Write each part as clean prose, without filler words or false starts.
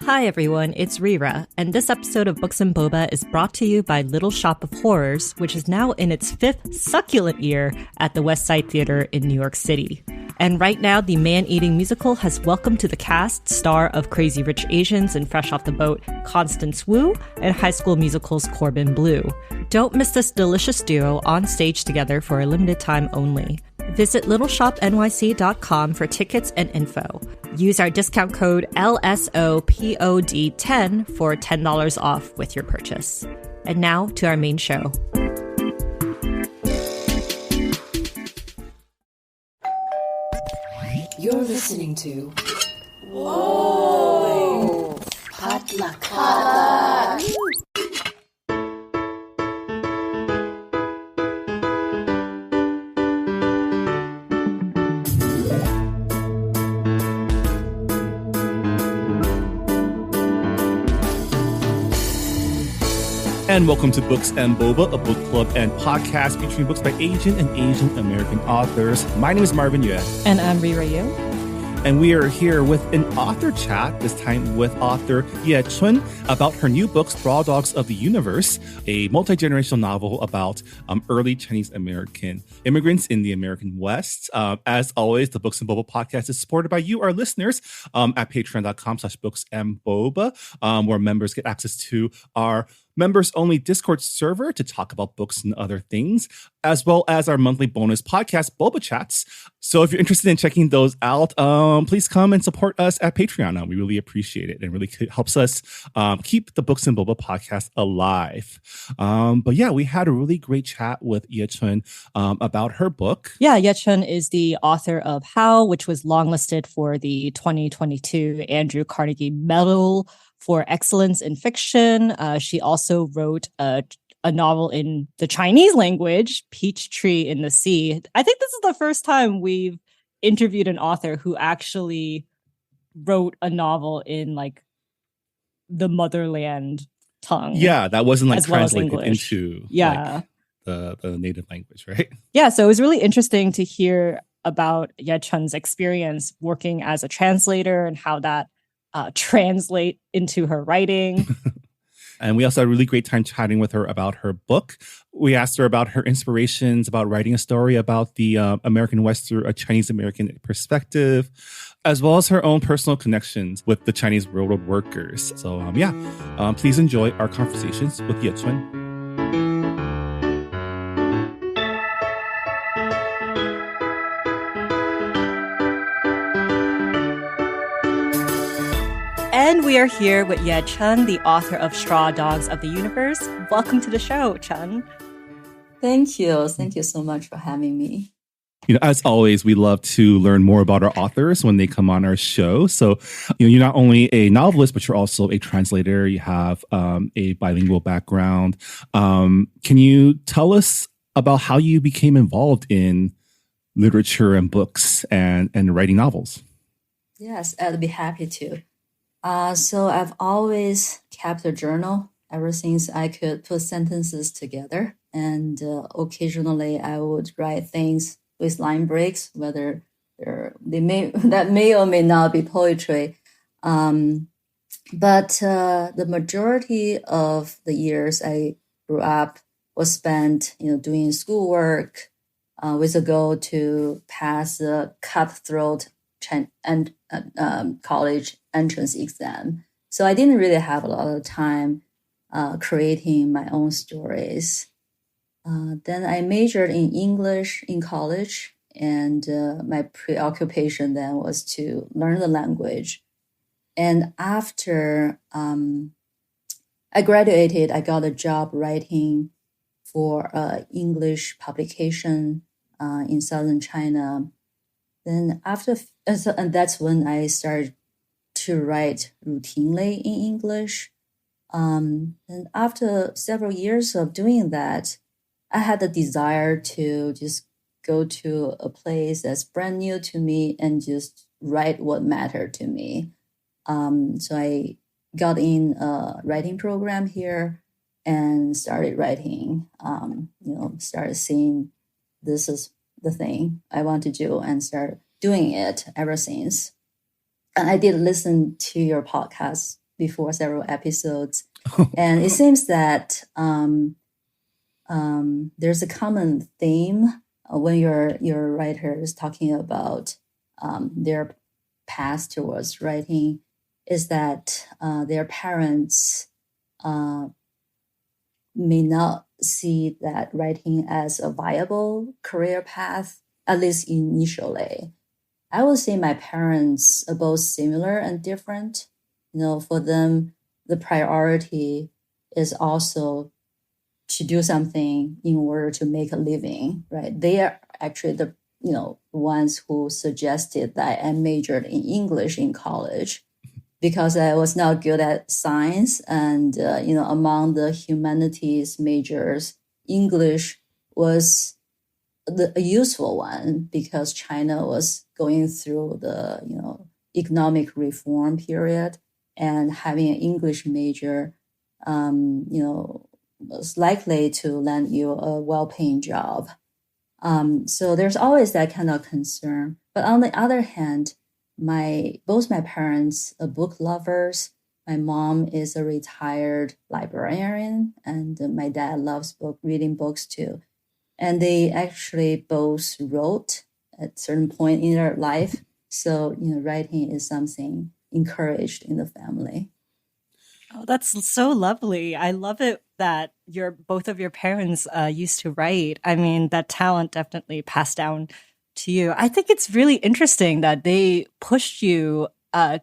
Hi everyone, it's Rira, and this episode of Books and Boba is brought to you by Little Shop of Horrors, which is now in its 5th succulent year at the Westside Theatre in New York City. And right now, the man-eating musical has welcomed to the cast star of Crazy Rich Asians and Fresh Off the Boat, Constance Wu, and High School Musical's Corbin Bleu. Don't miss this delicious duo on stage together for a limited time only. Visit littleshopnyc.com for tickets and info. Use our discount code LSOPOD10 for $10 off with your purchase. And now to our main show. You're listening to Whoa! Potluck. And welcome to Books and Boba, a book club and podcast featuring books by Asian and Asian American authors. My name is Marvin Yue. And I'm Rira Yu. And we are here with an author chat, this time with author Chun, about her new book, Straw Dogs of the Universe, a multi-generational novel about early Chinese American immigrants in the American West. As always, the Books and Boba podcast is supported by you, our listeners, at patreon.com/booksandboba, where members get access to our members-only Discord server to talk about books and other things, as well as our monthly bonus podcast, Boba Chats. So if you're interested in checking those out, please come and support us at Patreon. We really appreciate it. It really helps us keep the Books and Boba podcast alive. But yeah, we had a really great chat with Chun about her book. Yeah, Chun is the author of How, which was longlisted for the 2022 Andrew Carnegie Medal for Excellence in Fiction. She also wrote a novel in the Chinese language, Peachtree in the Sea. I think this is the first time we've interviewed an author who actually wrote a novel in like the motherland tongue. Yeah, that wasn't like as well translated as English. into like the native language, right? Yeah, so it was really interesting to hear about Chun's experience working as a translator and how that translate into her writing. And we also had a really great time chatting with her about her book. We asked her about her inspirations, about writing a story about the American West through a Chinese American perspective, as well as her own personal connections with the Chinese railroad workers. So please enjoy our conversations with Chun. And we are here with Chun, the author of Straw Dogs of the Universe. Welcome to the show, Chun. Thank you. Thank you so much for having me. As always, we love to learn more about our authors when they come on our show. So, you're not only a novelist, but you're also a translator. You have a bilingual background. Can you tell us about how you became involved in literature and books and writing novels? Yes, I'd be happy to. So I've always kept a journal ever since I could put sentences together. And occasionally I would write things with line breaks, whether that may or may not be poetry. But the majority of the years I grew up was spent, doing schoolwork with a goal to pass the cutthroat college entrance exam. So I didn't really have a lot of time creating my own stories. Then I majored in English in college, and my preoccupation then was to learn the language. And after I graduated, I got a job writing for an English publication in southern China. Then and that's when I started to write routinely in English. And after several years of doing that, I had the desire to just go to a place that's brand new to me and just write what mattered to me. So I got in a writing program here and started writing, started seeing this is the thing I want to do and start doing it ever since. And I did listen to your podcast before several episodes. And it seems that there's a common theme when your writers talking about their path towards writing, is that their parents may not see that writing as a viable career path, at least initially. I would say my parents are both similar and different. For them, the priority is also to do something in order to make a living, right? They are actually the ones who suggested that I majored in English in college, because I was not good at science, and among the humanities majors, English was a useful one, because China was going through the economic reform period, and having an English major was likely to land you a well-paying job. So there's always that kind of concern. But on the other hand, both my parents are book lovers. My mom is a retired librarian, and my dad loves reading books too. And they actually both wrote at a certain point in their life. So, writing is something encouraged in the family. Oh, that's so lovely. I love it that both of your parents used to write. I mean, that talent definitely passed down to you. I think it's really interesting that they pushed you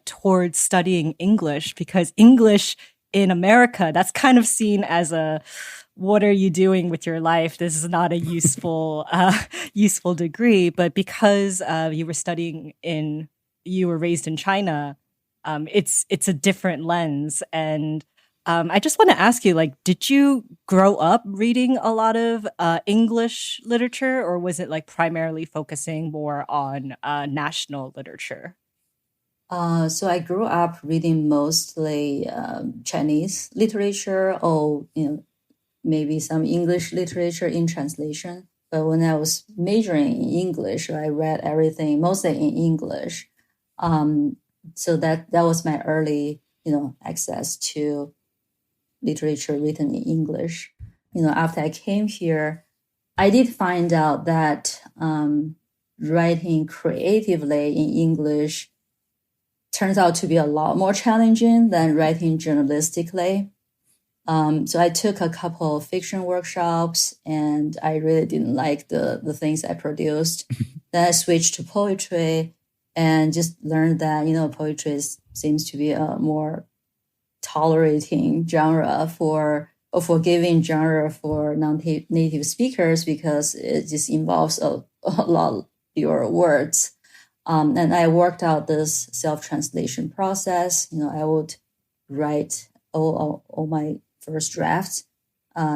towards studying English, because English in America, that's kind of seen as what are you doing with your life? This is not a useful degree. But because you were raised in China, it's a different lens. And I just want to ask you, did you grow up reading a lot of English literature, or was it primarily focusing more on national literature? So I grew up reading mostly Chinese literature, or maybe some English literature in translation. But when I was majoring in English, I read everything mostly in English. So that was my early, access to literature written in English. After I came here, I did find out that writing creatively in English turns out to be a lot more challenging than writing journalistically. So I took a couple of fiction workshops, and I really didn't like the things I produced. Then I switched to poetry, and just learned that, poetry seems to be a more tolerating genre a forgiving genre for non-native speakers, because it just involves a lot fewer words. And I worked out this self-translation process. I would write all my first drafts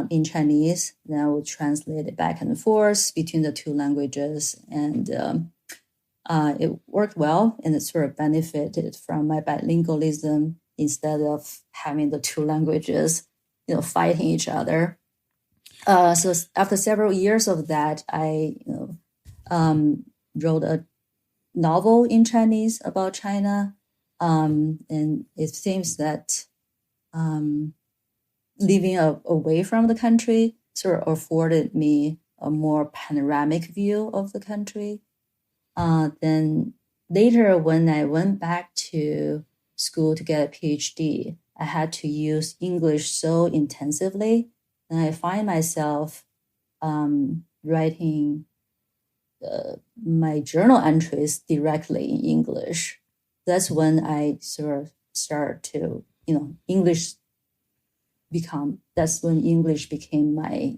in Chinese. Then I would translate it back and forth between the two languages. And it worked well, and it sort of benefited from my bilingualism instead of having the two languages, fighting each other. So after several years of that, I wrote a novel in Chinese about China. And it seems that living away from the country sort of afforded me a more panoramic view of the country. Then later, when I went back to school to get a PhD, I had to use English so intensively, and I find myself writing my journal entries directly in English. That's when I sort of start to, that's when English became my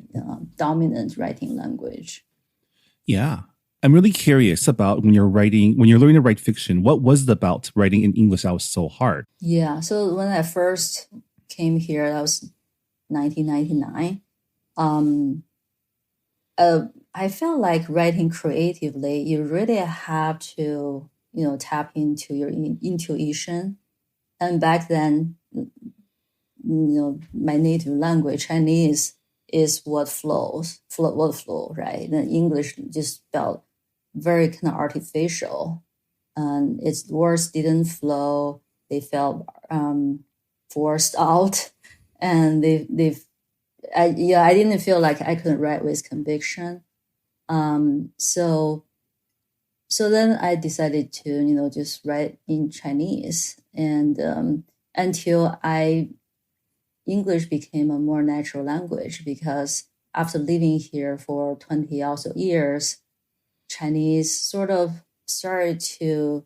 dominant writing language. Yeah. I'm really curious about when you're learning to write fiction, what was it about writing in English that was so hard? Yeah. So when I first came here, that was 1999. I felt like writing creatively, you really have to, tap into your intuition. And back then, my native language, Chinese, is what flow, right? And English just felt very kind of artificial, and its words didn't flow. They felt forced out, and I didn't feel like I could write with conviction. So then I decided to, just write in Chinese, and until English became a more natural language, because after living here for 20 also years, Chinese sort of started to,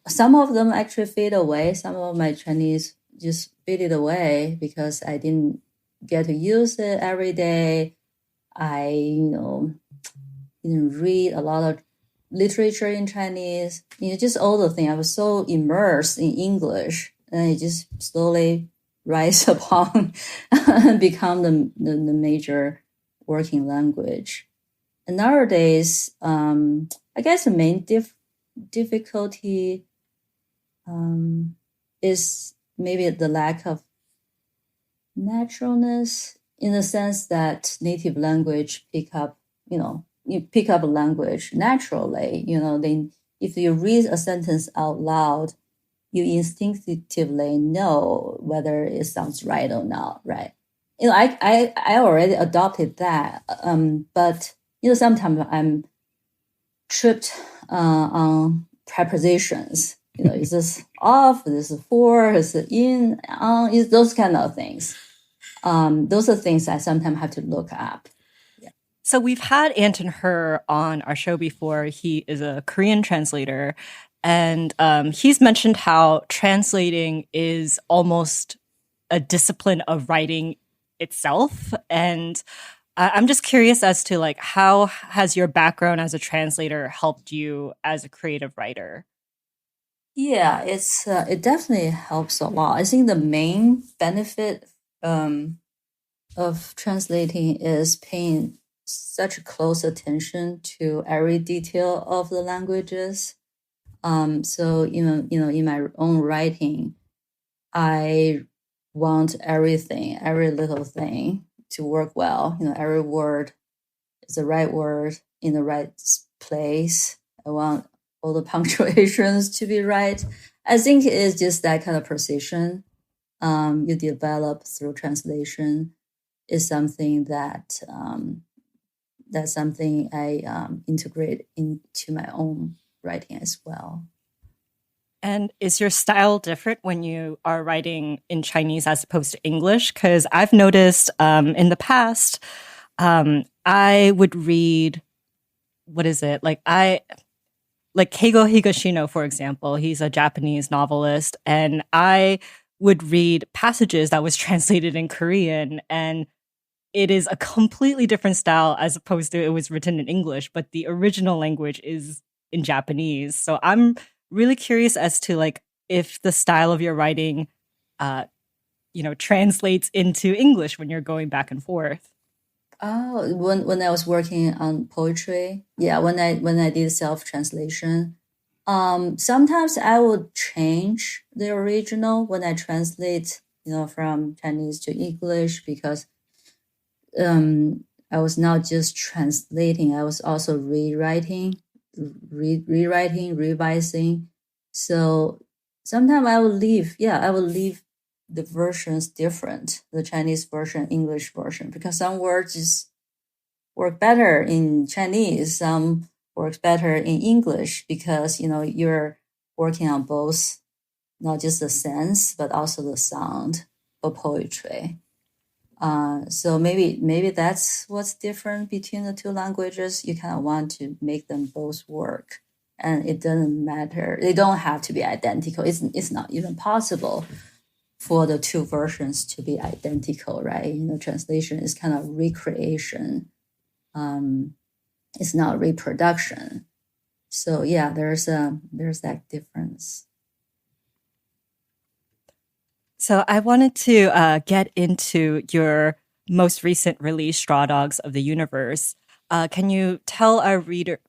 some of them actually fade away. Some of my Chinese just faded away because I didn't get to use it every day. I, didn't read a lot of literature in Chinese, just all the things. I was so immersed in English, and it just slowly rise upon and become the major working language. And nowadays, I guess the main difficulty is maybe the lack of naturalness, in the sense that native language you pick up a language naturally. If you read a sentence out loud, you instinctively know whether it sounds right or not, right? I already adopted that, but sometimes I'm tripped on prepositions. Is this off? Is this for? Is it in? Is those kind of things. Those are things I sometimes have to look up. So we've had Anton Her on our show before. He is a Korean translator, and he's mentioned how translating is almost a discipline of writing itself. And I'm just curious as to how has your background as a translator helped you as a creative writer? Yeah, it definitely helps a lot. I think the main benefit of translating is paying such close attention to every detail of the languages. So in my own writing, I want everything, every little thing to work well. Every word is the right word in the right place. I want all the punctuations to be right. I think it's just that kind of precision you develop through translation is something that's something I integrate into my own writing as well. And is your style different when you are writing in Chinese as opposed to English? Because I've noticed in the past, I would read, what is it? Like Keigo Higashino, for example, he's a Japanese novelist, and I would read passages that was translated in Korean, and it is a completely different style as opposed to it was written in English, but the original language is in Japanese. So I'm really curious as to if the style of your writing, translates into English when you're going back and forth. Oh, when I was working on poetry, when I did self-translation, sometimes I would change the original when I translate, from Chinese to English, because I was not just translating, I was also rewriting, revising. So sometimes I would leave the versions different, the Chinese version, English version, because some words just work better in Chinese, some works better in English, because you're working on both, not just the sense but also the sound for poetry. So maybe that's what's different between the two languages. You kind of want to make them both work, and it doesn't matter. They don't have to be identical. It's not even possible for the two versions to be identical, right? Translation is kind of recreation. It's not reproduction. So yeah, there's that difference. So I wanted to get into your most recent release, Straw Dogs of the Universe. Can you tell our readers?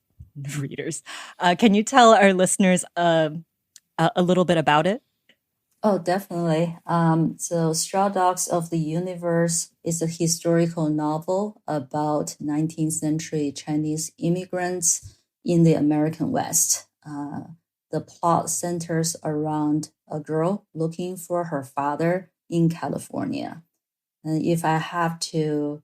Can you tell our listeners a little bit about it? Oh, definitely. So Straw Dogs of the Universe is a historical novel about 19th century Chinese immigrants in the American West. The plot centers around a girl looking for her father in California. And if I have to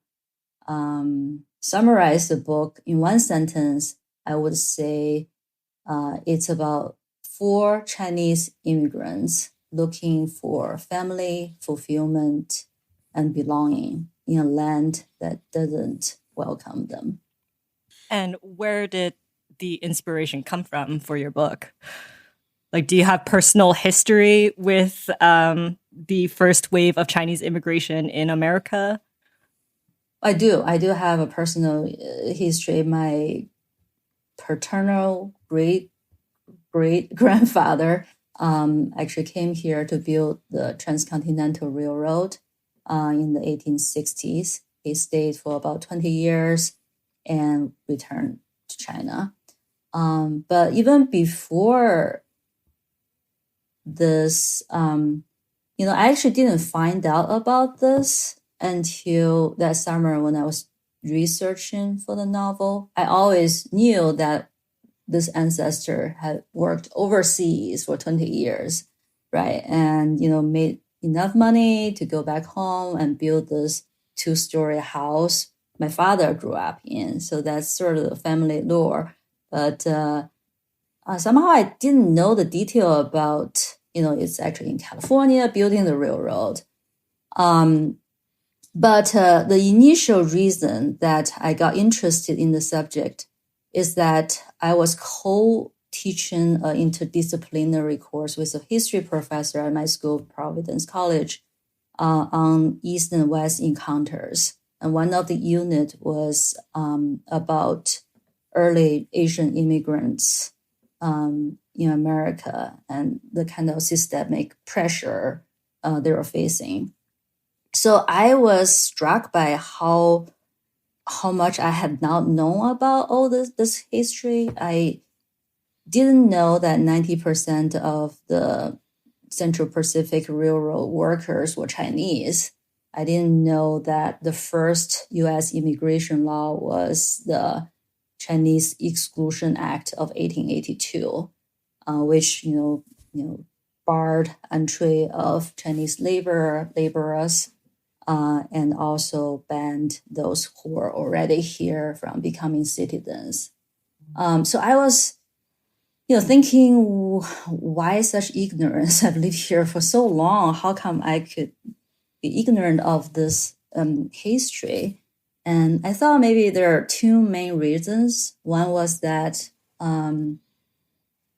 summarize the book in one sentence, I would say it's about 4 Chinese immigrants looking for family, fulfillment, and belonging in a land that doesn't welcome them. And where did the inspiration come from for your book? Like, do you have personal history with the first wave of Chinese immigration in America? I do have a personal history. My paternal great-grandfather actually came here to build the Transcontinental Railroad in the 1860s. He stayed for about 20 years and returned to China. But even before this, I actually didn't find out about this until that summer when I was researching for the novel. I always knew that this ancestor had worked overseas for 20 years, right? And, made enough money to go back home and build this 2-story house my father grew up in. So that's sort of the family lore. But somehow I didn't know the detail about, it's actually in California, building the railroad. But the initial reason that I got interested in the subject is that I was co-teaching an interdisciplinary course with a history professor at my school, Providence College, on East and West encounters. And one of the units was about early Asian immigrants in America and the kind of systemic pressure they were facing. So I was struck by how much I had not known about all this history. I didn't know that 90% of the Central Pacific Railroad workers were Chinese. I didn't know that the first U.S. immigration law was the Chinese Exclusion Act of 1882, which barred entry of Chinese laborers, and also banned those who were already here from becoming citizens. So I was, thinking, why such ignorance? I've lived here for so long. How come I could be ignorant of this history? And I thought maybe there are 2 main reasons. One was that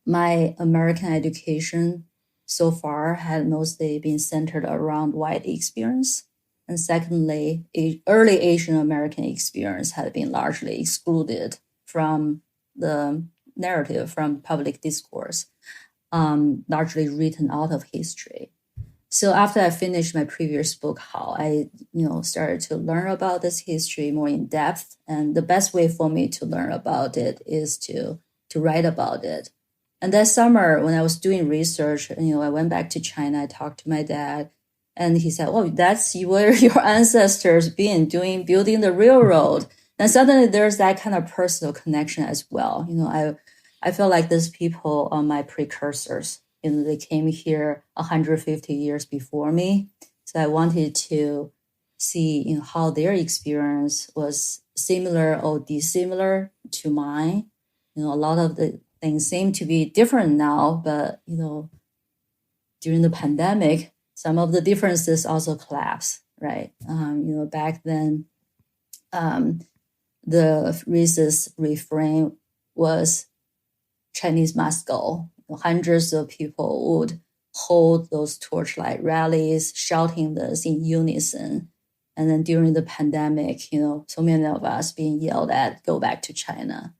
my American education so far had mostly been centered around white experience. And secondly, early Asian American experience had been largely excluded from the narrative, from public discourse, largely written out of history. So after I finished my previous book, How, I started to learn about this history more in depth. And the best way for me to learn about it is to write about it. And that summer, when I was doing research, I went back to China. I talked to my dad, and he said, "Oh, that's where your ancestors been building the railroad." And suddenly there's that kind of personal connection as well. I feel like these people are my precursors. They came here 150 years before me. So I wanted to see how their experience was similar or dissimilar to mine. A lot of the things seem to be different now, but during the pandemic, some of the differences also collapsed, right? Back then, the racist refrain was Chinese must go. Hundreds of people would hold those torchlight rallies, shouting this in unison. And then during the pandemic, so many of us being yelled at, go back to China.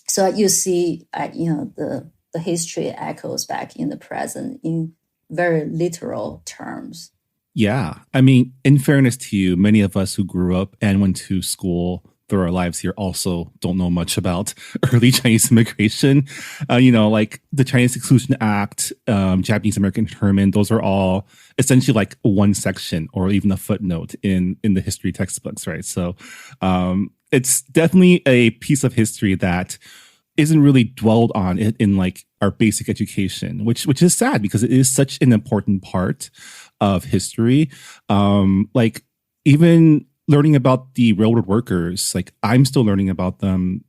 So you see, the history echoes back in the present in very literal terms. Yeah. I mean, in fairness to you, many of us who grew up and went to school through our lives here also don't know much about early Chinese immigration. Like the Chinese Exclusion Act, Japanese American internment, those are all essentially like one section or even a footnote in the history textbooks, right? So it's definitely a piece of history that isn't really dwelled on in like our basic education, which is sad because it is such an important part of history. Like even learning about the railroad workers, like I'm still learning about them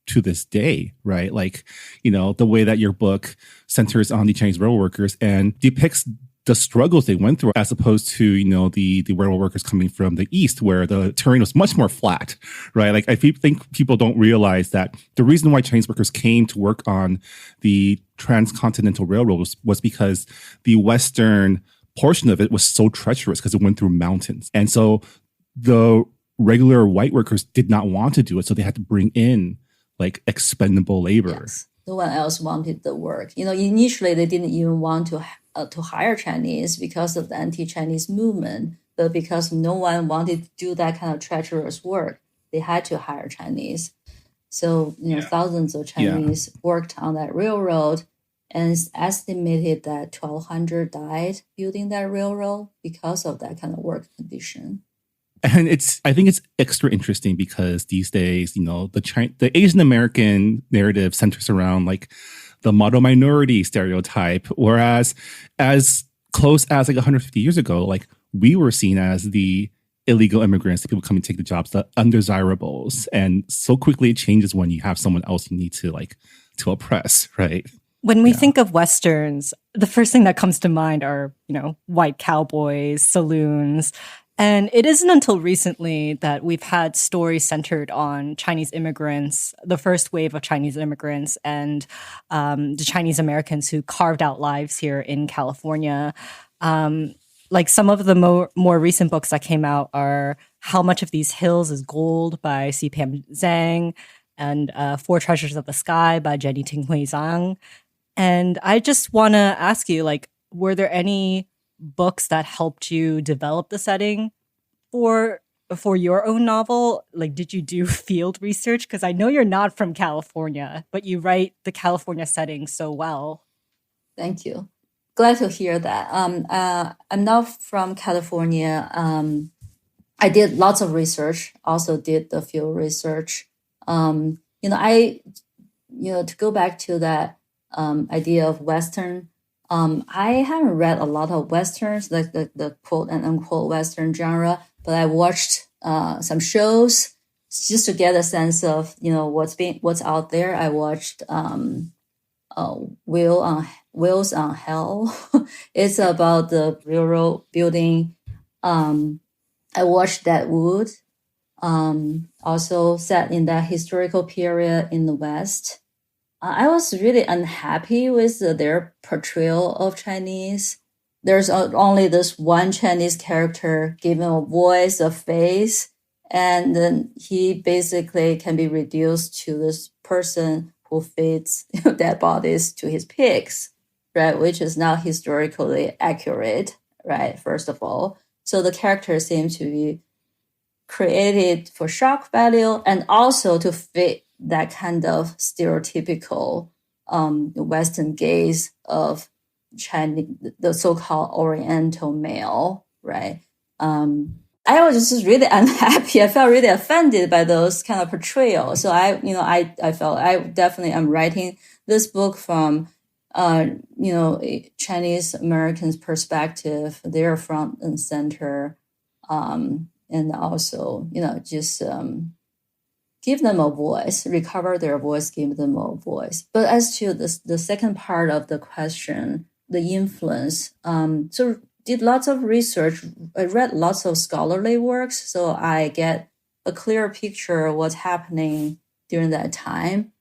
to this day, right? Like, you know, the way that your book centers on the Chinese railroad workers and depicts the struggles they went through as opposed to, you know, the railroad workers coming from the East where the terrain was much more flat, right? Like I think people don't realize that the reason why Chinese workers came to work on the transcontinental railroad was because the Western portion of it was so treacherous because it went through mountains. And so the regular white workers did not want to do it. So they had to bring in like expendable labor. Yes. No one else wanted the work. You know, initially they didn't even want to hire Chinese because of the anti-Chinese movement, but because no one wanted to do that kind of treacherous work, they had to hire Chinese. So, you know, thousands of Chinese worked on that railroad, and it's estimated that 1,200 died building that railroad because of that kind of work condition. And I think it's extra interesting because these days, you know, the Asian American narrative centers around like the model minority stereotype, whereas as close as like 150 years ago, like we were seen as the illegal immigrants, the people coming to take the jobs, the undesirables. And so quickly it changes when you have someone else you need to oppress, right? When we think of Westerns, the first thing that comes to mind are, you know, white cowboys, saloons. And it isn't until recently that we've had stories centered on Chinese immigrants, the first wave of Chinese immigrants, and the Chinese Americans who carved out lives here in California. Like some of the more recent books that came out are How Much of These Hills is Gold by C. Pam Zhang and Four Treasures of the Sky by Jenny Tinghui Zhang. And I just want to ask you, like, were there any books that helped you develop the setting for your own novel? Like, did you do field research? Because I know you're not from California, but you write the California setting so well. Thank you. Glad to hear that. I'm not from California. I did lots of research, also did the field research. To go back to that idea of Western, I haven't read a lot of Westerns, like the quote and unquote Western genre, but I watched some shows just to get a sense of, you know, what's out there. I watched Wheels on Hell. It's about the railroad building. I watched Deadwood, also set in that historical period in the West. I was really unhappy with their portrayal of Chinese. There's only this one Chinese character given a voice, a face, and then he basically can be reduced to this person who feeds dead bodies to his pigs, right? Which is not historically accurate, right? First of all. So the character seems to be created for shock value and also to fit that kind of stereotypical Western gaze of Chinese, the so-called Oriental male, right? I was just really unhappy. I felt really offended by those kind of portrayals. So I felt I definitely am writing this book from, Chinese Americans' perspective. They're front and center, and also, just give them a voice, recover their voice, give them a voice. But as to the second part of the question, the influence, so did lots of research. I read lots of scholarly works, so I get a clear picture of what's happening during that time.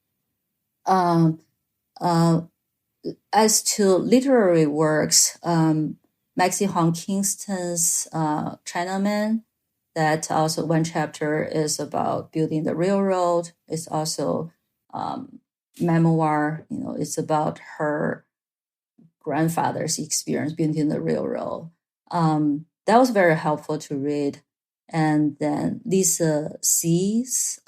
As to literary works, Maxie Huang Kingston's Chinaman, that also one chapter is about building the railroad. It's also memoir. It's about her grandfather's experience building the railroad. That was very helpful to read. And then Lisa C's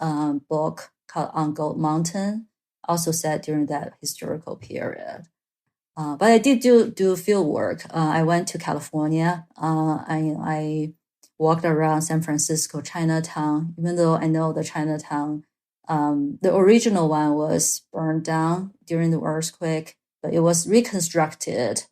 book called On Gold Mountain, also set during that historical period. But I did do field work. I went to California. I walked around San Francisco, Chinatown, even though I know the Chinatown, the original one was burned down during the earthquake. but it was reconstructed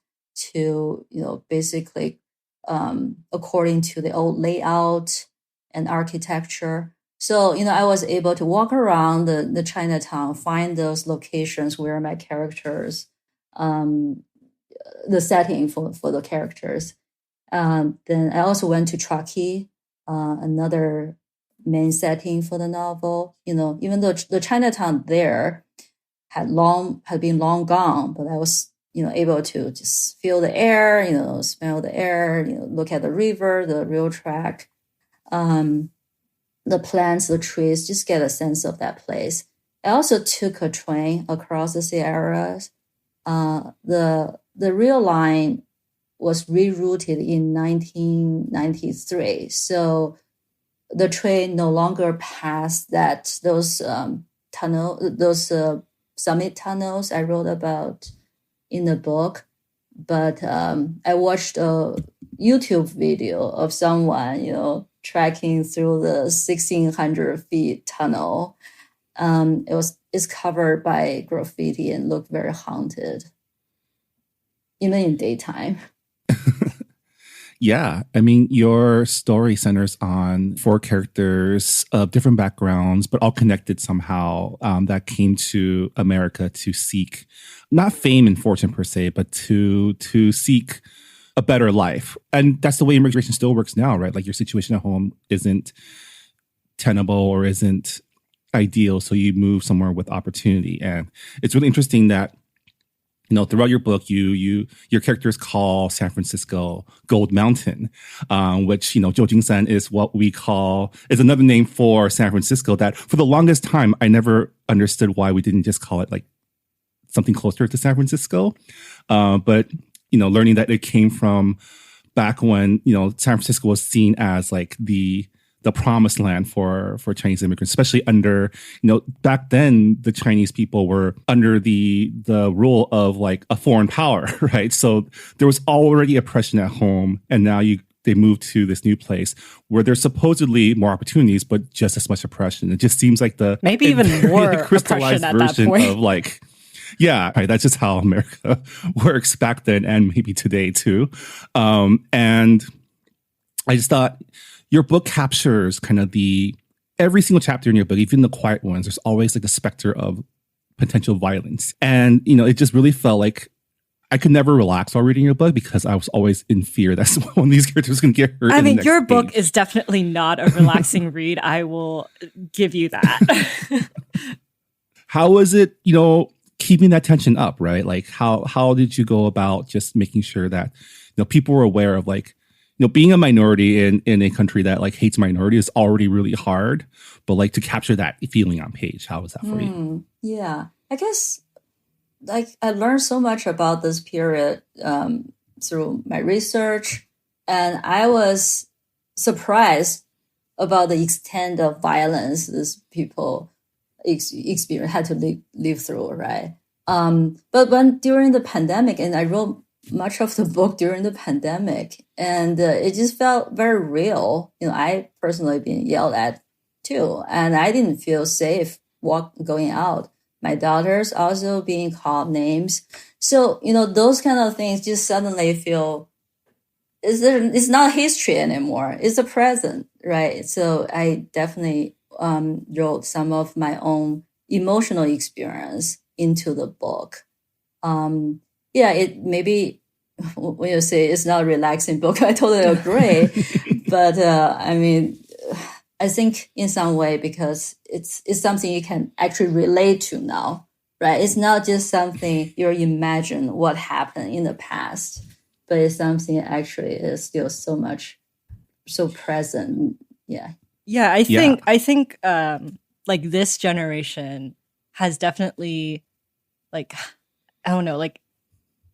to, basically according to the old layout and architecture. So, I was able to walk around the Chinatown, find those locations where my characters, the setting for the characters. Then I also went to Truckee, another main setting for the novel. Even though the Chinatown there had been long gone, but I was, able to just feel the air, smell the air, look at the river, the rail track, the plants, the trees, just get a sense of that place. I also took a train across the Sierras. The rail line was rerouted in 1993. So the train no longer passed those summit tunnels I wrote about in the book. But I watched a YouTube video of someone, trekking through the 1,600 feet tunnel. It's covered by graffiti and looked very haunted, even in daytime. Yeah. I mean, your story centers on 4 characters of different backgrounds, but all connected somehow, that came to America to seek not fame and fortune per se, but to seek a better life. And that's the way immigration still works now, right? Like your situation at home isn't tenable or isn't ideal. So you move somewhere with opportunity. And it's really interesting that, throughout your book, your characters call San Francisco Gold Mountain, which, Jiujingshan is what we call, is another name for San Francisco that for the longest time, I never understood why we didn't just call it like something closer to San Francisco. But, learning that it came from back when, San Francisco was seen as like the promised land for Chinese immigrants, especially under, back then the Chinese people were under the rule of like a foreign power, right? So there was already oppression at home, and now they moved to this new place where there's supposedly more opportunities, but just as much oppression. It just seems like maybe even more crystallized oppression at that point. Of like, yeah, right. That's just how America works back then and maybe today too. And I just thought, your book captures kind of every single chapter in your book, even the quiet ones, there's always like a specter of potential violence. And, it just really felt like I could never relax while reading your book because I was always in fear that one of these characters can get hurt. I mean, your book is definitely not a relaxing read. I will give you that. How was it, keeping that tension up, right? Like how did you go about just making sure that, people were aware of like, being a minority in a country that like hates minority is already really hard, but like to capture that feeling on page, how was that for you? Yeah, I guess like I learned so much about this period through my research, and I was surprised about the extent of violence these people had to live through, right? But when during the pandemic, and I wrote much of the book during the pandemic, and it just felt very real. I personally been yelled at too, and I didn't feel safe going out. My daughter's also being called names. So, those kind of things just suddenly feel, it's not history anymore. It's the present, right? So I definitely wrote some of my own emotional experience into the book. Yeah, it maybe when you say it's not a relaxing book, I totally agree. But I mean, I think in some way because it's something you can actually relate to now, right? It's not just something you imagine what happened in the past, but it's something that actually is still so present. Yeah. Yeah, I think like this generation has definitely like, I don't know, like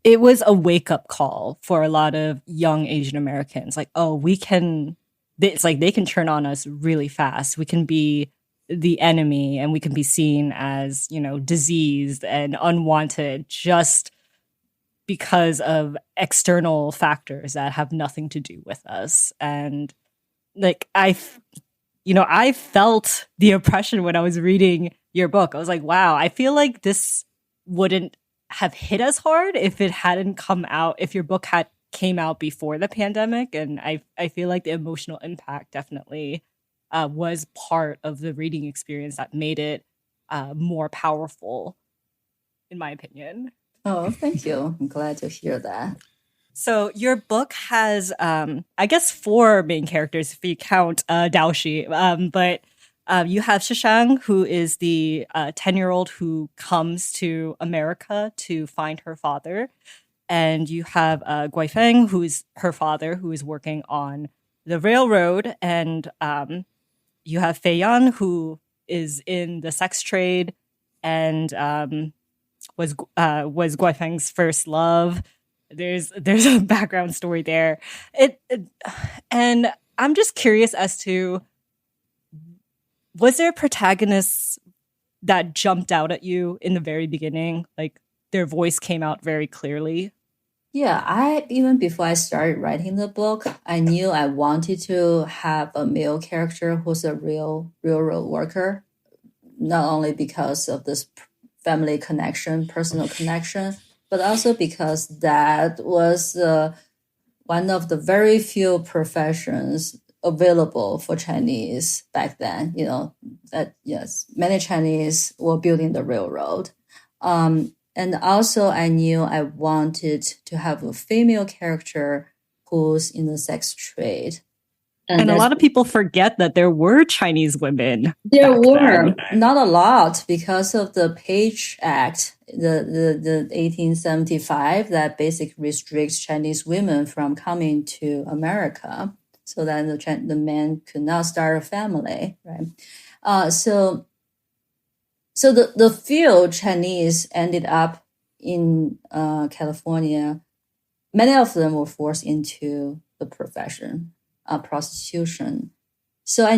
it was a wake up call for a lot of young Asian Americans. Like, oh, it's like they can turn on us really fast. We can be the enemy and we can be seen as, diseased and unwanted just because of external factors that have nothing to do with us. And like, I felt the oppression when I was reading your book. I was like, wow, I feel like this wouldn't have hit as hard if it hadn't come out, if your book had came out before the pandemic. And I feel like the emotional impact definitely was part of the reading experience that made it more powerful, in my opinion. Oh, thank you. I'm glad to hear that. So your book has, I guess, 4 main characters if you count Daoshi. But you have Shishang, who is the 10-year-old who comes to America to find her father. And you have Guifeng, who's her father, who is working on the railroad. And you have Fei Yan, who is in the sex trade and was Guifeng's first love. There's a background story there. And I'm just curious as to, was there protagonists that jumped out at you in the very beginning? Like their voice came out very clearly? Yeah, even before I started writing the book, I knew I wanted to have a male character who's a real railroad worker, not only because of this family connection, personal connection, but also because that was one of the very few professions available for Chinese back then. You know, that yes, many Chinese were building the railroad. And also I knew I wanted to have a female character who's in the sex trade. And a lot of people forget that there were Chinese women. There were not a lot because of the Page Act, the 1875 that basically restricts Chinese women from coming to America, so that the men could not start a family, right? So the few Chinese ended up in California. Many of them were forced into the profession. Prostitution. So I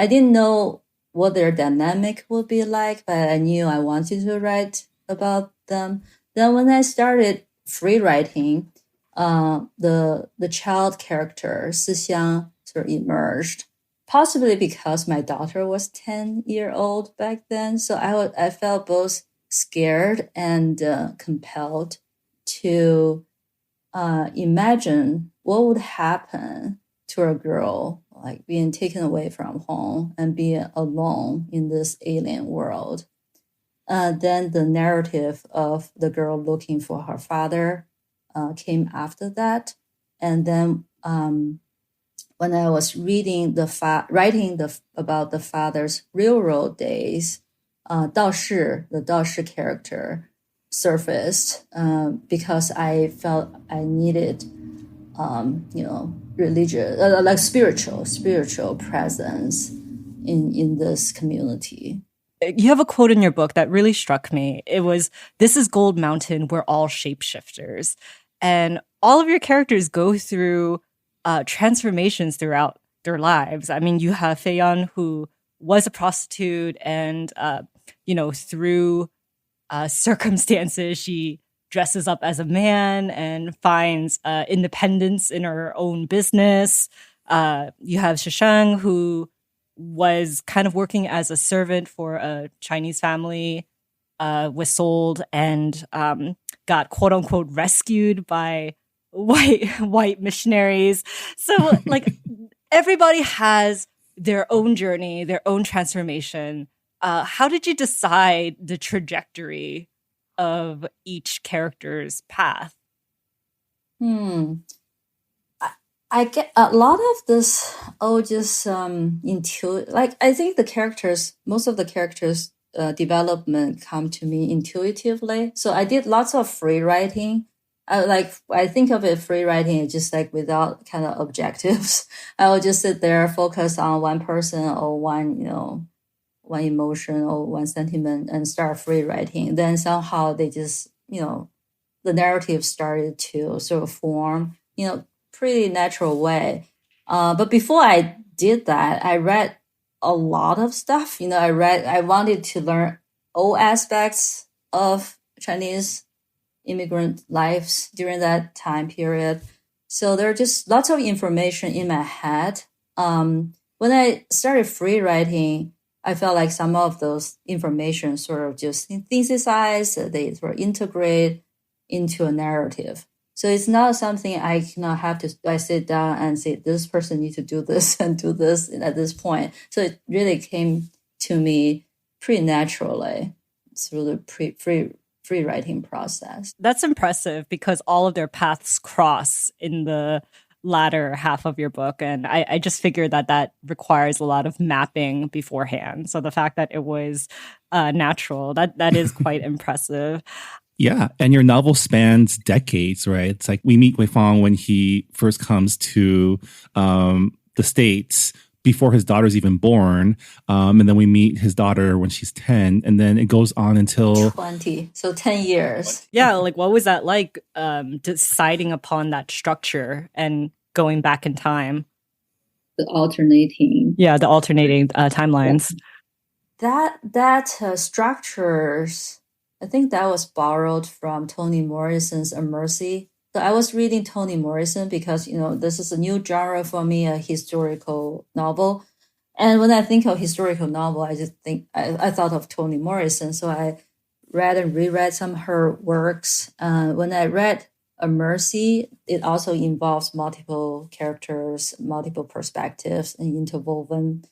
didn't know what their dynamic would be like, but I knew I wanted to write about them. Then when I started free writing, the child character, Sixiang, sort of emerged, possibly because my daughter was 10-year-old back then. So I felt both scared and compelled to imagine what would happen to a girl like being taken away from home and being alone in this alien world. Then the narrative of the girl looking for her father came after that. And then when I was reading about the father's railroad days, Dao Shi, the Dao Shi character, surfaced because I felt I needed religious, like spiritual presence in this community. You have a quote in your book that really struck me. It was, "This is Gold Mountain, we're all shapeshifters." And all of your characters go through transformations throughout their lives. I mean, you have Fei Yan, who was a prostitute and, through circumstances, she dresses up as a man and finds independence in her own business. You have Shishang, who was kind of working as a servant for a Chinese family, was sold and got quote unquote rescued by white missionaries. So like everybody has their own journey, their own transformation. How did you decide the trajectory of each character's path? I get a lot of this, just intuitive. Like I think most of the characters' development come to me intuitively. So I did lots of free writing. I think of it, free writing is just like without kind of objectives. I will just sit there, focus on one person or one emotion or one sentiment and start free writing. Then somehow they just, the narrative started to sort of form, pretty natural way. But before I did that, I read a lot of stuff. I wanted to learn all aspects of Chinese immigrant lives during that time period. So there are just lots of information in my head. When I started free writing, I felt like some of those information sort of just synthesized, they sort of integrate into a narrative. So it's not something I cannot have to, I sit down and say, this person needs to do this and do this at this point. So it really came to me pretty naturally through the free writing process. That's impressive because all of their paths cross in the latter half of your book. And I just figured that requires a lot of mapping beforehand. So the fact that it was natural, that is quite impressive. Yeah. And your novel spans decades, right? It's like we meet Wei Fang when he first comes to the States before his daughter's even born. And then we meet his daughter when she's 10. And then it goes on until 20. So 10 years. Yeah. Like, what was that like deciding upon that structure and going back in time? The alternating. Yeah. The alternating timelines. That structures, I think that was borrowed from Toni Morrison's A Mercy. So I was reading Toni Morrison because, this is a new genre for me, a historical novel. And when I think of historical novel, I just think, I thought of Toni Morrison. So I read and reread some of her works. When I read A Mercy, it also involves multiple characters, multiple perspectives, and interwoven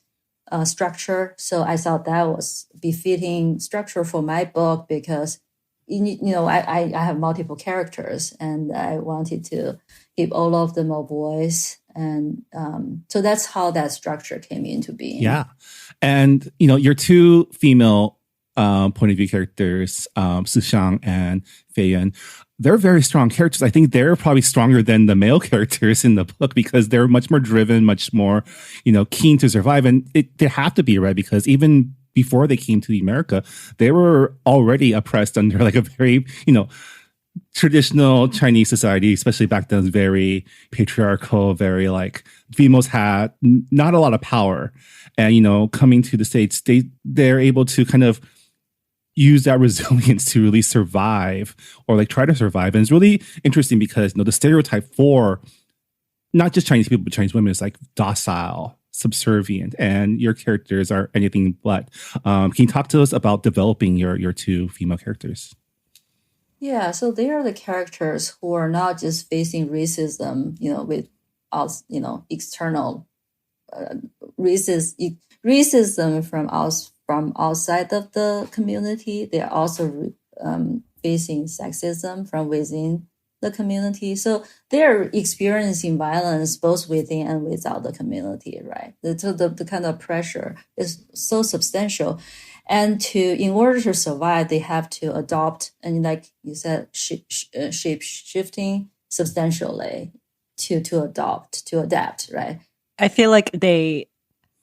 structure. So I thought that was befitting structure for my book because, I have multiple characters and I wanted to give all of them a voice. And so that's how that structure came into being. Yeah. And, your two female point of view characters, Sushang and Feiyan, they're very strong characters. I think they're probably stronger than the male characters in the book because they're much more driven, much more, keen to survive. And they have to be, right? Because even before they came to America, they were already oppressed under like a very, traditional Chinese society, especially back then, was very patriarchal, very like females had not a lot of power. And, coming to the States, they're able to kind of use that resilience to really survive or like try to survive. And it's really interesting because, the stereotype for not just Chinese people, but Chinese women is like docile, subservient, and your characters are anything but. Can you talk to us about developing your two female characters? Yeah, so they are the characters who are not just facing racism, with us, external racism from outside of the community. They are also facing sexism from within the community. So they're experiencing violence both within and without the community, right? The kind of pressure is so substantial. And in order to survive, they have to adopt, and like you said, shape shifting substantially to adapt, right? I feel like they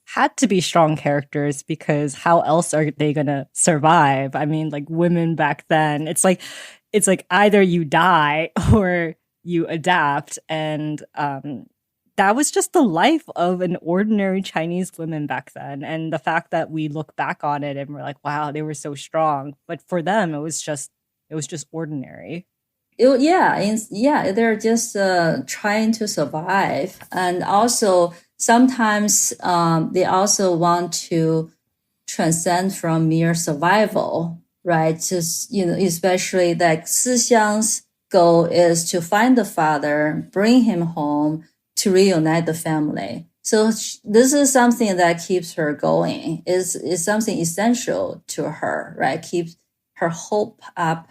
had to be strong characters because how else are they going to survive? I mean, like women back then, it's like either you die or you adapt. And that was just the life of an ordinary Chinese woman back then. And the fact that we look back on it and we're like, wow, they were so strong. But for them, it was just ordinary. They're just trying to survive. And also sometimes they also want to transcend from mere survival, right? Just, especially like Sixiang's goal is to find the father, bring him home to reunite the family. So this is something that keeps her going. Is something essential to her, right? Keeps her hope up.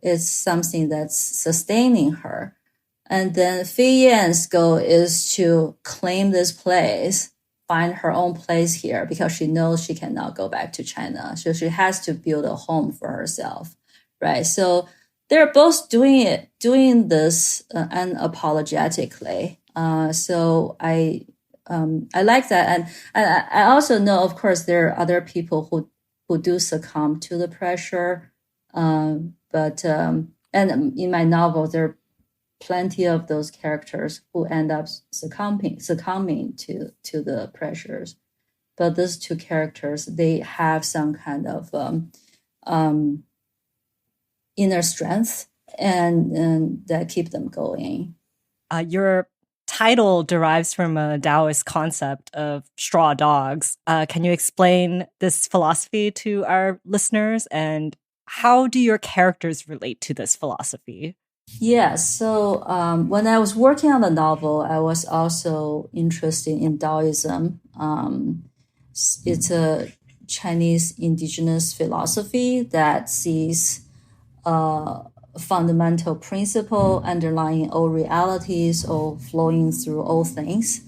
Is something that's sustaining her. And then Feiyan's goal is to claim this place, find her own place here because she knows she cannot go back to China. So she has to build a home for herself, right? So they're both doing this unapologetically. So I like that. And I also know, of course, there are other people who do succumb to the pressure. But and in my novel, there are plenty of those characters who end up succumbing to the pressures. But those two characters, they have some kind of inner strength and that keep them going. Your title derives from a Taoist concept of straw dogs. Can you explain this philosophy to our listeners? And how do your characters relate to this philosophy? Yeah, so when I was working on the novel, I was also interested in Taoism. It's a Chinese indigenous philosophy that sees a fundamental principle underlying all realities or flowing through all things.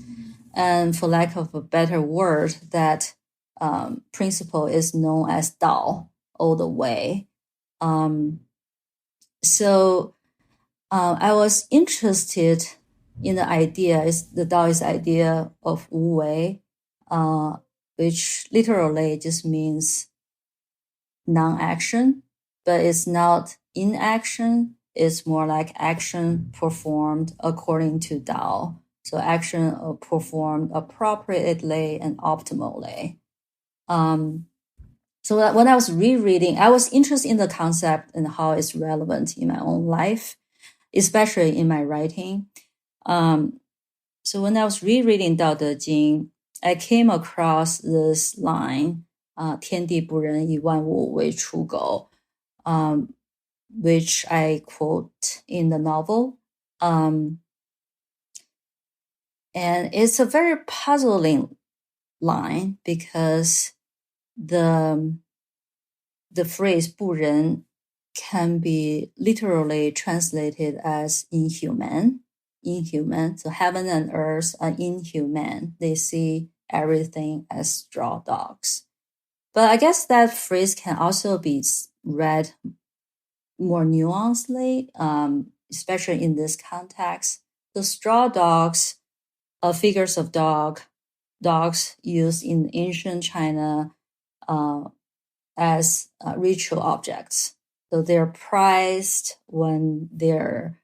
And for lack of a better word, that principle is known as Tao all the way. So I was interested in the Taoist idea of Wu Wei, which literally just means non-action, but it's not inaction. It's more like action performed according to Tao. So action performed appropriately and optimally. So that when I was rereading, I was interested in the concept and how it's relevant in my own life, especially in my writing. So when I was rereading Tao Te Ching, I came across this line, 天地不仁，以万物为刍狗, which I quote in the novel. And it's a very puzzling line because the phrase 不仁 can be literally translated as inhuman. So heaven and earth are inhuman. They see everything as straw dogs. But I guess that phrase can also be read more nuancedly, especially in this context. The straw dogs are figures of dogs used in ancient China as ritual objects. So they're prized when they're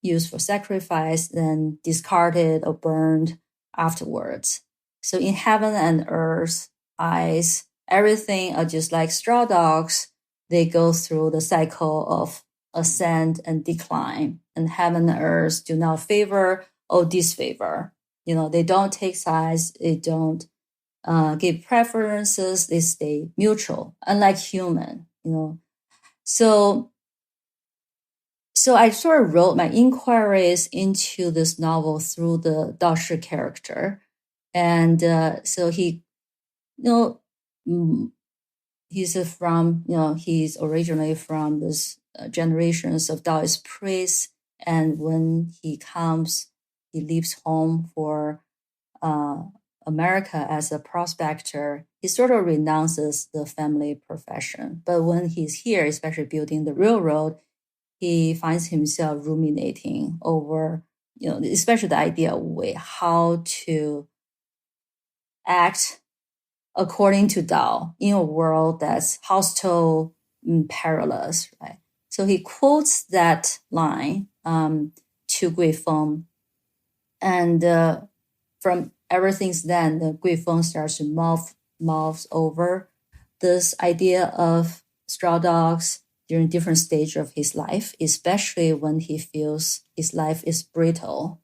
used for sacrifice, then discarded or burned afterwards. So in heaven and earth eyes, everything are just like straw dogs. They go through the cycle of ascent and decline, and heaven and earth do not favor or disfavor. They don't take sides. They don't give preferences. They stay neutral, unlike human. So I sort of wrote my inquiries into this novel through the Dao Shi character, and so he, he's originally from this generations of Taoist priests, and when he comes, he leaves home for America as a prospector. He sort of renounces the family profession, but when he's here, especially building the railroad, he finds himself ruminating over, especially the idea of how to act according to Tao in a world that's hostile and perilous, right? So he quotes that line to Gui Feng, and from ever since then, the Gui Feng starts to mouth over this idea of straw dogs during different stages of his life, especially when he feels his life is brittle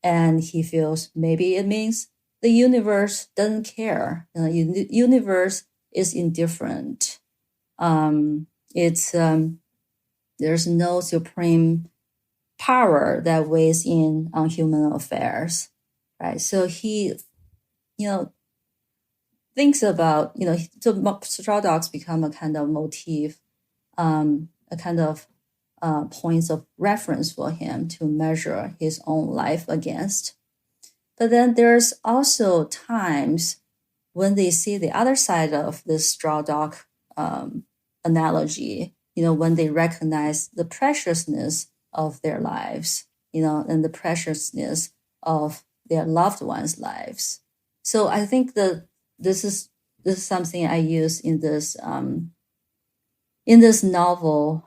and he feels maybe it means the universe doesn't care. The universe is indifferent. There's no supreme power that weighs in on human affairs, right? So he, thinks about, so straw dogs become a kind of motif, a kind of points of reference for him to measure his own life against. But then there's also times when they see the other side of this straw dog analogy, when they recognize the preciousness of their lives, and the preciousness of their loved ones' lives. So I think that this is something I use in this novel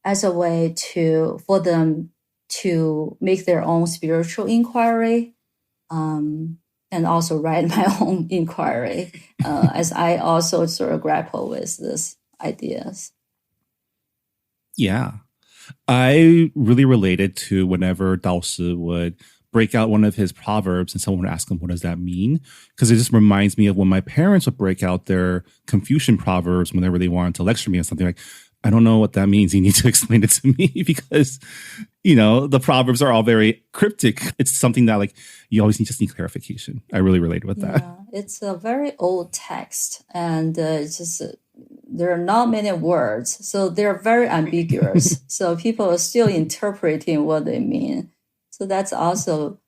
as a way for them to make their own spiritual inquiry, and also write my own inquiry as I also sort of grapple with these ideas. Yeah. I really related to whenever Dao Shi would break out one of his proverbs and someone would ask him, what does that mean? Because it just reminds me of when my parents would break out their Confucian proverbs whenever they wanted to lecture me on something like, I don't know what that means. You need to explain it to me because, the proverbs are all very cryptic. It's something that you always just need clarification. I really relate with that. Yeah, it's a very old text and it's just there are not many words. So they're very ambiguous. So people are still interpreting what they mean. So that's also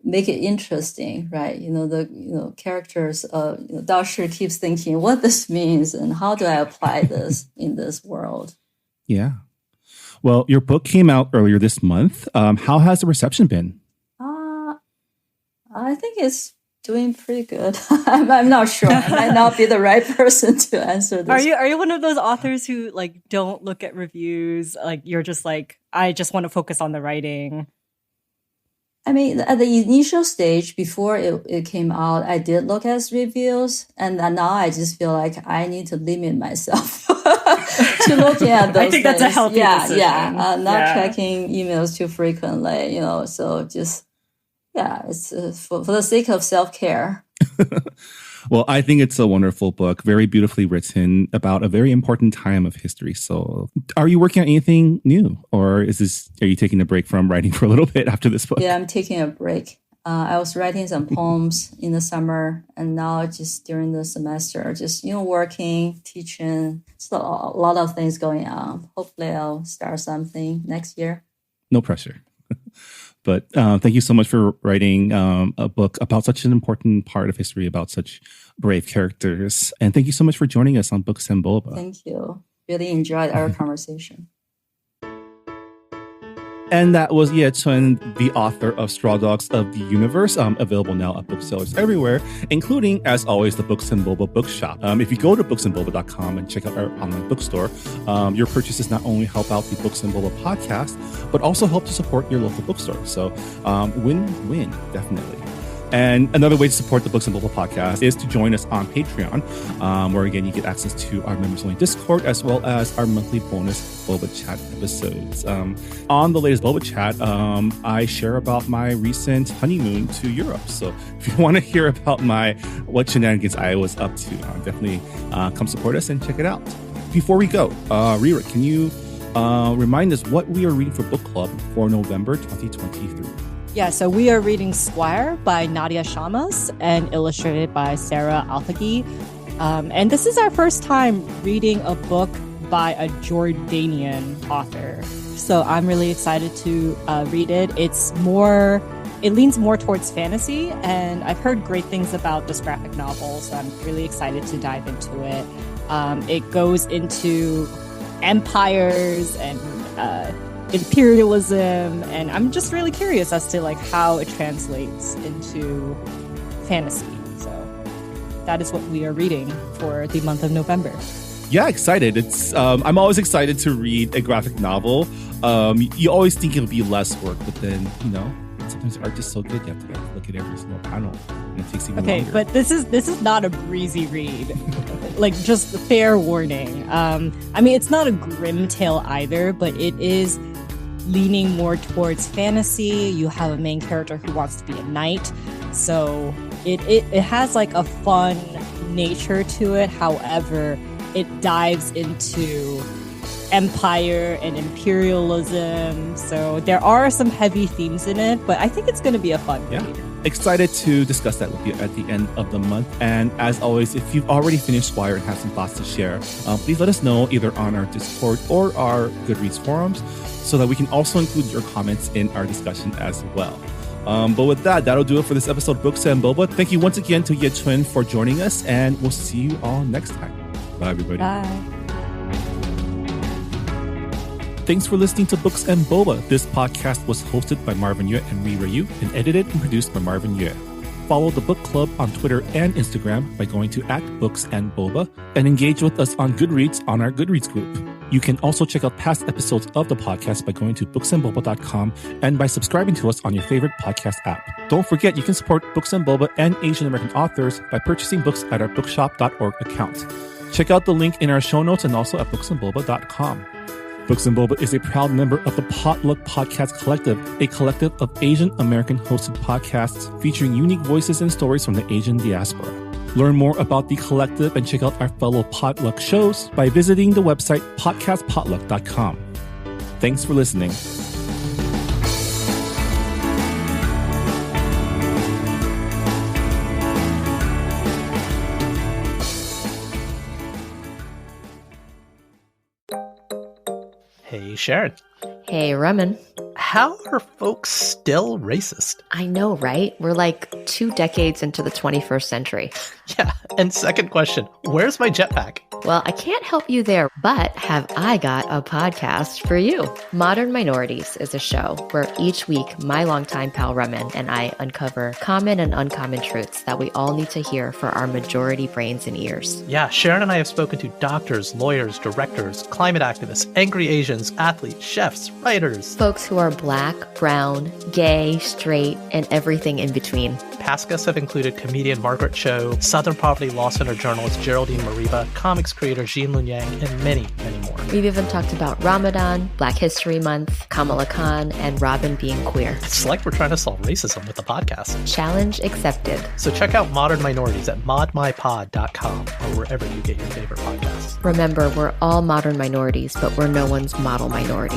make it interesting, right? The characters, Dao Shi keeps thinking what this means and how do I apply this in this world? Yeah. Well, your book came out earlier this month. How has the reception been? I think it's doing pretty good. I'm not sure. I might not be the right person to answer this. Are you one of those authors who don't look at reviews? You're just I just want to focus on the writing. I mean, at the initial stage, before it came out, I did look at reviews. And now I just feel like I need to limit myself to looking at those I think that's a healthy decision. Yeah. Not checking emails too frequently, so just, it's for the sake of self-care. Well, I think it's a wonderful book, very beautifully written about a very important time of history. So are you working on anything new or are you taking a break from writing for a little bit after this book? Yeah, I'm taking a break. I was writing some poems in the summer and now just during the semester, just, working, teaching. So a lot of things going on. Hopefully I'll start something next year. No pressure. But thank you so much for writing a book about such an important part of history, about such brave characters. And thank you so much for joining us on Books and Boba. Thank you. Really enjoyed our conversation. And that was Ye Chun, the author of Straw Dogs of the Universe, available now at booksellers everywhere, including, as always, the Books and Boba bookshop. If you go to booksandboba.com and check out our online bookstore, your purchases not only help out the Books and Boba podcast, but also help to support your local bookstore. So win-win, definitely. And another way to support the Books and Boba podcast is to join us on Patreon, where, again, you get access to our members-only Discord, as well as our monthly bonus Boba Chat episodes. On the latest Boba Chat, I share about my recent honeymoon to Europe. So if you want to hear about what shenanigans I was up to, definitely come support us and check it out. Before we go, Rira, can you remind us what we are reading for book club for November 2023? Yeah, so we are reading Squire by Nadia Shamas and illustrated by Sarah Althagi. And this is our first time reading a book by a Jordanian author. So I'm really excited to read it. It leans more towards fantasy, and I've heard great things about this graphic novel, so I'm really excited to dive into it. It goes into empires and imperialism, and I'm just really curious as to how it translates into fantasy. So that is what we are reading for the month of November. Yeah, excited. It's I'm always excited to read a graphic novel. You always think it'll be less work, but then sometimes art is so good you have to look at every single panel, and it takes even longer. But this is not a breezy read. Just fair warning. It's not a grim tale either, but it is leaning more towards fantasy. You have a main character who wants to be a knight, so it has a fun nature to it. However, it dives into empire and imperialism, so there are some heavy themes in it, but I think it's going to be a fun read. Excited to discuss that with you at the end of the month. And as always, if you've already finished Squire and have some thoughts to share, please let us know either on our Discord or our Goodreads forums, so that we can also include your comments in our discussion as well. But with that, that'll do it for this episode of Books and Boba. Thank you once again to Ye Chun for joining us, and we'll see you all next time. Bye, everybody. Bye. Thanks for listening to Books and Boba. This podcast was hosted by Marvin Yue and Rira Yu and edited and produced by Marvin Yue. Follow the book club on Twitter and Instagram by going to @BooksandBoba and engage with us on Goodreads on our Goodreads group. You can also check out past episodes of the podcast by going to booksandboba.com and by subscribing to us on your favorite podcast app. Don't forget, you can support Books and Boba and Asian American authors by purchasing books at our bookshop.org account. Check out the link in our show notes and also at booksandboba.com. Books and Boba is a proud member of the Potluck Podcast Collective, a collective of Asian American hosted podcasts featuring unique voices and stories from the Asian diaspora. Learn more about the collective and check out our fellow Potluck shows by visiting the website podcastpotluck.com. Thanks for listening. Hey, Sharon. Hey, Raman. How are folks still racist? I know, right? We're like 2 decades into the 21st century. Yeah, and second question, where's my jetpack? Well, I can't help you there, but have I got a podcast for you. Modern Minorities is a show where each week my longtime pal Raman and I uncover common and uncommon truths that we all need to hear for our majority brains and ears. Yeah, Sharon and I have spoken to doctors, lawyers, directors, climate activists, angry Asians, athletes, chefs, writers. Folks who are Black, brown, gay, straight, and everything in between. Past guests have included comedian Margaret Cho, Southern Poverty Law Center journalist Geraldine Mariba, comics creator Jean Lun Yang, and many, many more. We've even talked about Ramadan, Black History Month, Kamala Khan, and Robin being queer. It's like we're trying to solve racism with the podcast. Challenge accepted. So check out Modern Minorities at modmypod.com or wherever you get your favorite podcasts. Remember, we're all modern minorities, but we're no one's model minority.